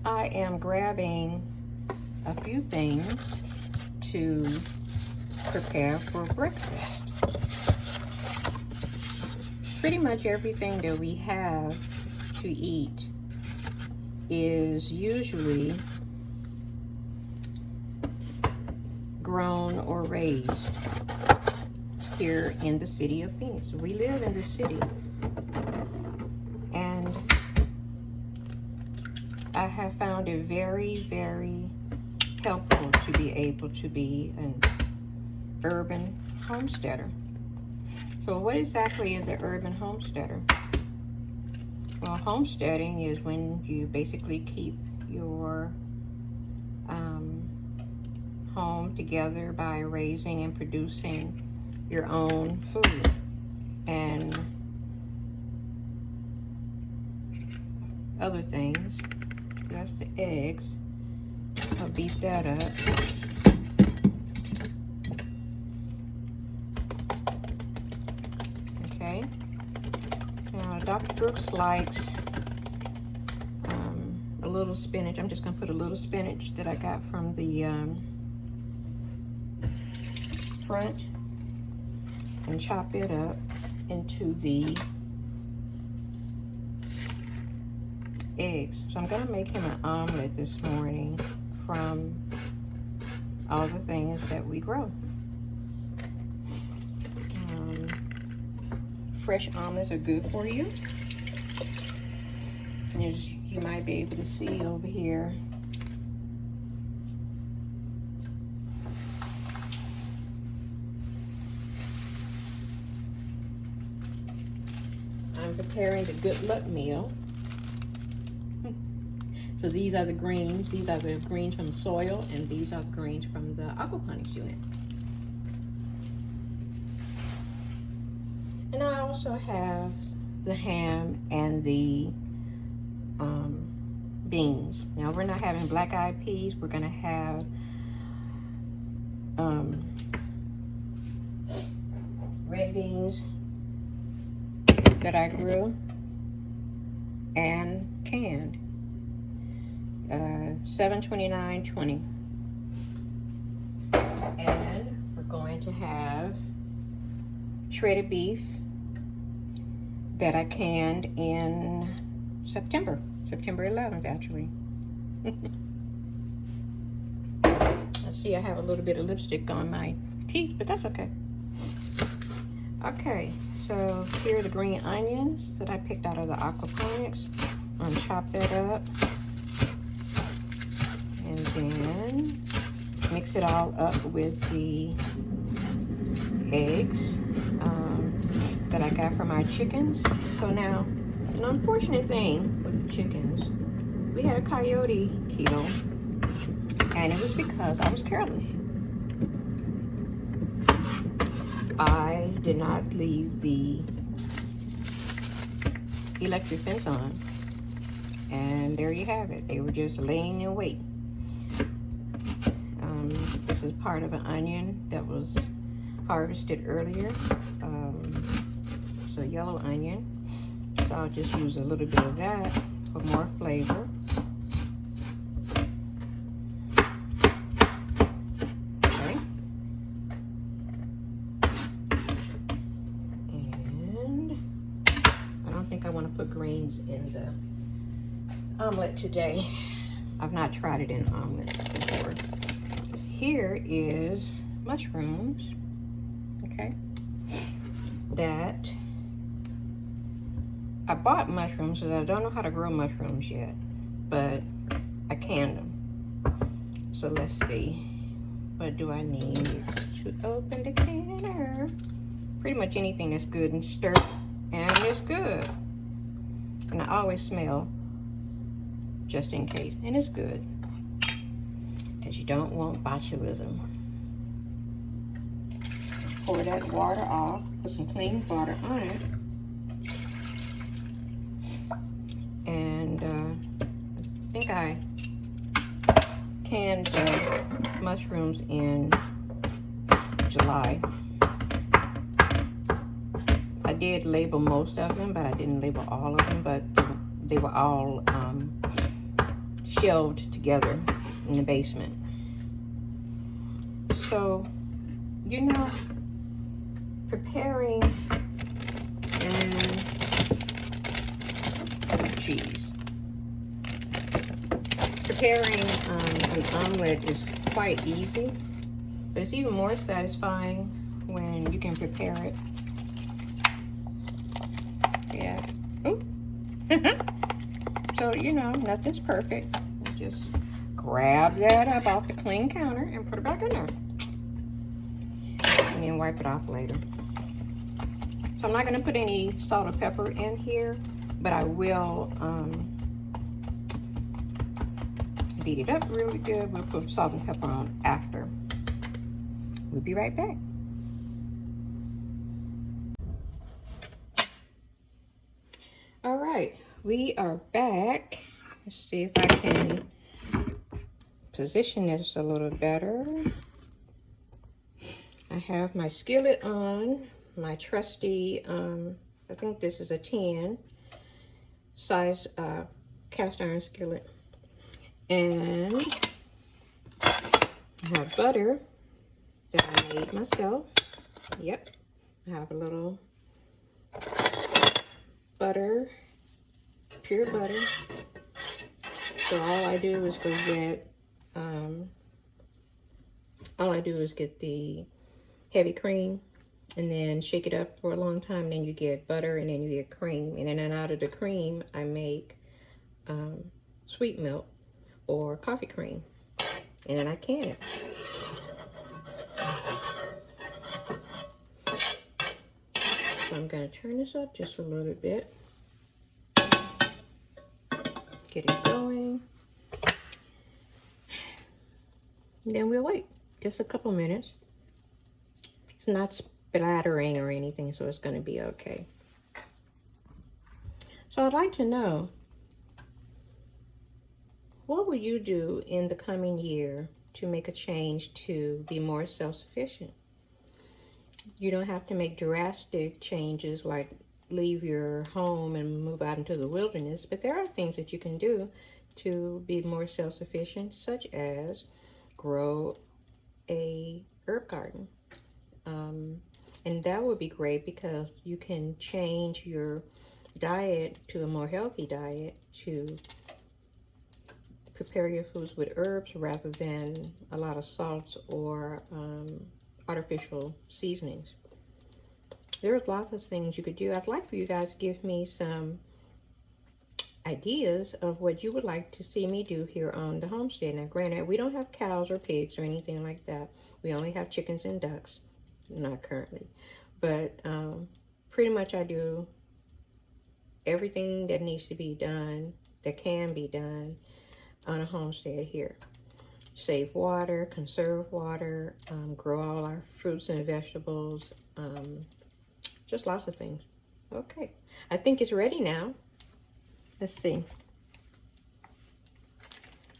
I am grabbing a few things to prepare for breakfast. Pretty much everything that we have to eat is usually grown or raised here in the city of Phoenix. We live in the city, and I have found it very, very helpful to be able to be an urban homesteader. So what exactly is an urban homesteader? Well, homesteading is when you basically keep your home together by raising and producing your own food. And other things. So that's the eggs. I'll beat that up. Okay. Now, Dr. Brooks likes a little spinach. I'm just going to put a little spinach that I got from the front and chop it up into the eggs. So I'm going to make him an omelet this morning from all the things that we grow. Fresh almonds are good for you. And as you might be able to see over here, I'm preparing the good luck meal. So these are the greens. These are the greens from the soil, and these are the greens from the aquaponics unit. And I also have the ham and the beans. Now we're not having black-eyed peas. We're gonna have red beans that I grew and canned. $7.29.20. And we're going to have shredded beef that I canned in September 11th, actually. I see I have a little bit of lipstick on my teeth, but that's okay. Okay, so here are the green onions that I picked out of the aquaponics. I'm gonna chop that up and then mix it all up with the eggs that I got from our chickens. So now, an unfortunate thing with the chickens, we had a coyote kill, and it was because I was careless. I did not leave the electric fence on, and there you have it. They were just laying in wait. This is part of an onion that was harvested earlier. It's a yellow onion, so I'll just use a little bit of that for more flavor. Okay. And I don't think I want to put greens in the omelet today. I've not tried it in omelets before. Here is mushrooms, okay, that I bought mushrooms because I don't know how to grow mushrooms yet, but I canned them. So let's see, what do I need to open the canner? Pretty much anything that's good and stirred, and it's good. And I always smell just in case, and it's good, because you don't want botulism. Pour that water off, put some clean water on it. And I think I canned the mushrooms in July. I did label most of them, but I didn't label all of them, but they were all shelved together in the basement. So, you know, preparing Preparing an omelet is quite easy, but it's even more satisfying when you can prepare it. Yeah. Ooh. So, you know, nothing's perfect. You just grab that up off the clean counter and put it back in there. And then wipe it off later. So I'm not going to put any salt or pepper in here, but I will beat it up really good. We'll put salt and pepper on after. We'll be right back. All right, we are back. Let's see if I can position this a little better. I have my skillet on, my trusty, I think this is a 10 size cast iron skillet. And I have butter that I made myself. Yep, I have a little butter, pure butter. So all I do is get the heavy cream and then shake it up for a long time. Then you get butter and then you get cream. And then out of the cream, I make sweet milk or coffee cream, and then I can it. So I'm going to turn this up just a little bit, get it going, and then we'll wait just a couple minutes. It's not splattering or anything, so it's going to be okay. So I'd like to know, what will you do in the coming year to make a change to be more self-sufficient? You don't have to make drastic changes like leave your home and move out into the wilderness, but there are things that you can do to be more self-sufficient, such as grow a herb garden. And that would be great because you can change your diet to a more healthy diet, to prepare your foods with herbs rather than a lot of salts or artificial seasonings. There's lots of things you could do. I'd like for you guys to give me some ideas of what you would like to see me do here on the homestead. Now, granted, we don't have cows or pigs or anything like that. We only have chickens and ducks, not currently. But pretty much I do everything that needs to be done, that can be done on a homestead here. Save water, conserve water, grow all our fruits and vegetables, just lots of things. Okay, I think it's ready now. Let's see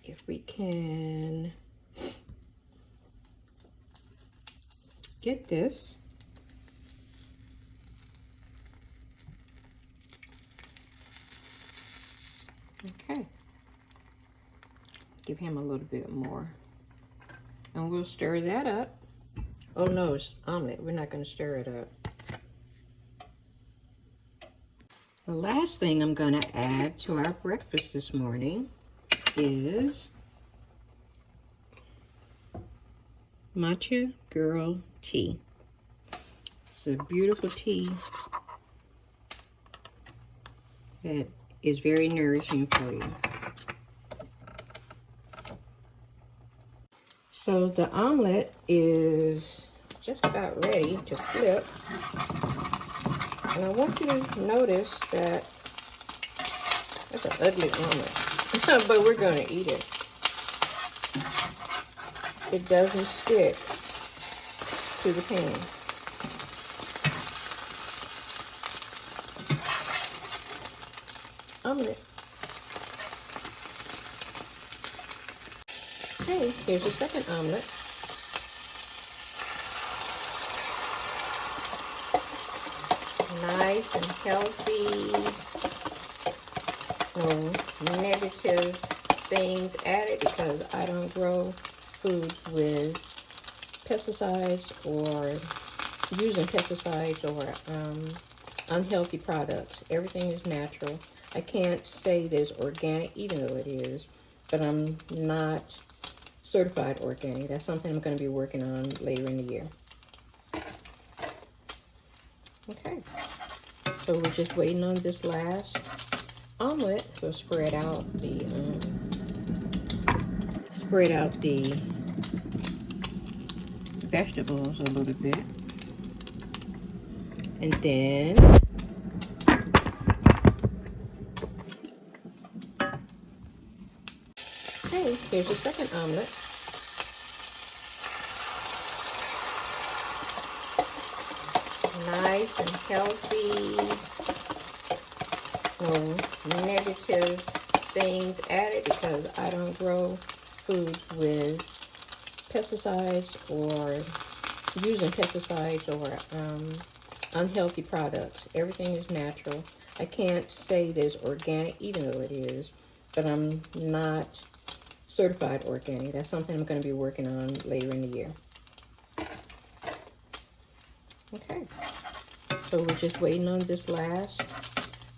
if we can get this. Okay. Give him a little bit more. And we'll stir that up. Oh no, it's omelet. We're not going to stir it up. The last thing I'm going to add to our breakfast this morning is Matcha Girl tea. It's a beautiful tea that is very nourishing for you. So the omelet is just about ready to flip. And I want you to notice that that's an ugly omelet, but we're going to eat it. It doesn't stick to the pan. Omelet. Okay, here's the second omelet. Nice and healthy. No negative things added because I don't grow foods with pesticides or using pesticides or unhealthy products. Everything is natural. I can't say that it's organic, even though it is, but I'm not certified organic. That's something I'm going to be working on later in the year. Okay, so we're just waiting on this last omelet. So spread out the vegetables a little bit, and then okay, here's the second omelet. Nice and healthy, no negative things added because I don't grow foods with pesticides or using pesticides or unhealthy products. Everything is natural. I can't say that it's organic, even though it is, but I'm not certified organic. That's something I'm going to be working on later in the year. Okay, so we're just waiting on this last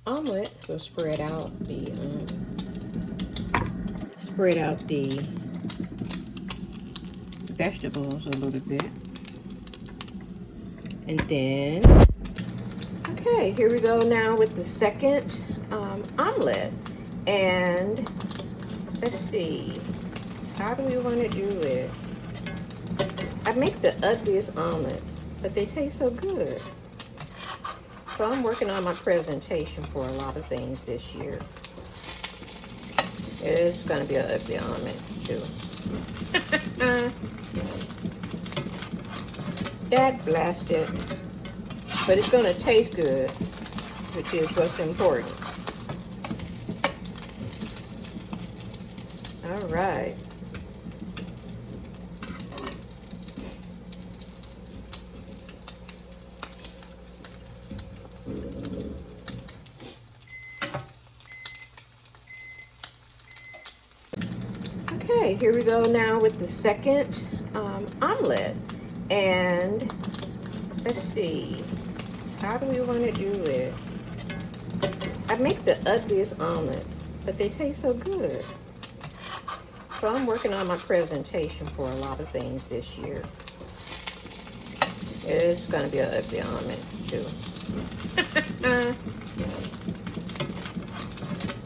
omelet. So spread out the vegetables a little bit, and then okay, here we go now with the second omelet. And let's see, how do we want to do it? I make the ugliest omelets, but they taste so good. So I'm working on my presentation for a lot of things this year. It's going to be an ugly omelet too. Dad blast it. But it's going to taste good, which is what's important. All right. Okay, here we go now with the second omelet. And let's see, how do we want to do it? I make the ugliest omelets, but they taste so good. So I'm working on my presentation for a lot of things this year. It's going to be an ugly omelet too.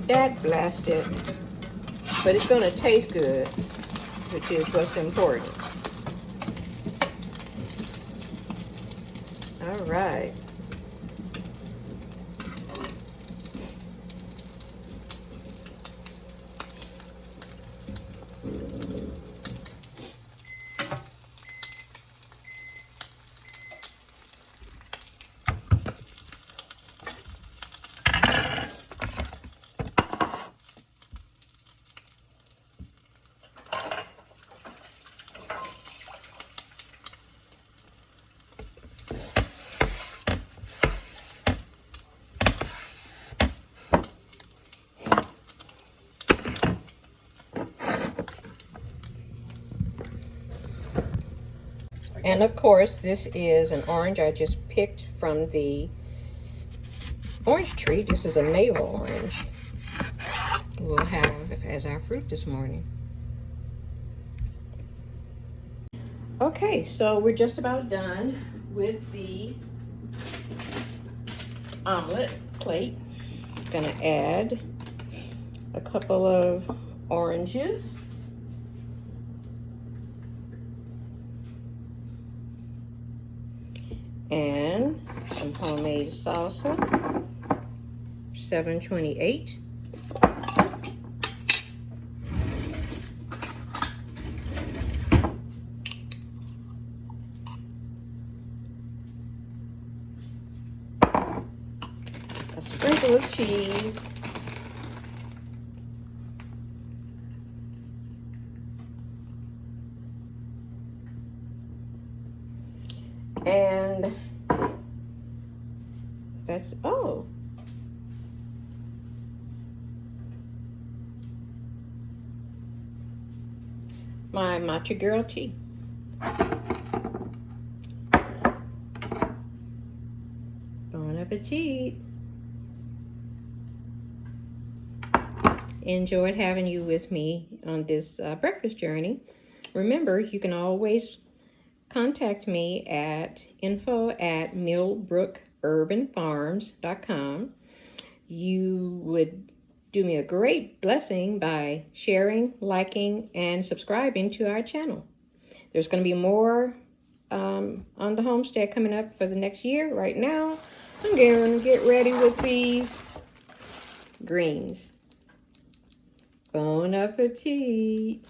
Dad blast it. But it's going to taste good, which is what's important. All right. And of course, this is an orange I just picked from the orange tree. This is a navel orange we'll have as our fruit this morning. Okay, so we're just about done with the omelet plate. Gonna add a couple of oranges. And some homemade salsa, 728. A sprinkle of cheese. And that's, oh. my matcha girl tea. Bon appetit. Enjoyed having you with me on this breakfast journey. Remember, you can always contact me at info@millbrookurbanfarms.com. You would do me a great blessing by sharing, liking, and subscribing to our channel. There's going to be more on the homestead coming up for the next year. Right now, I'm going to get ready with these greens. Bon appetit.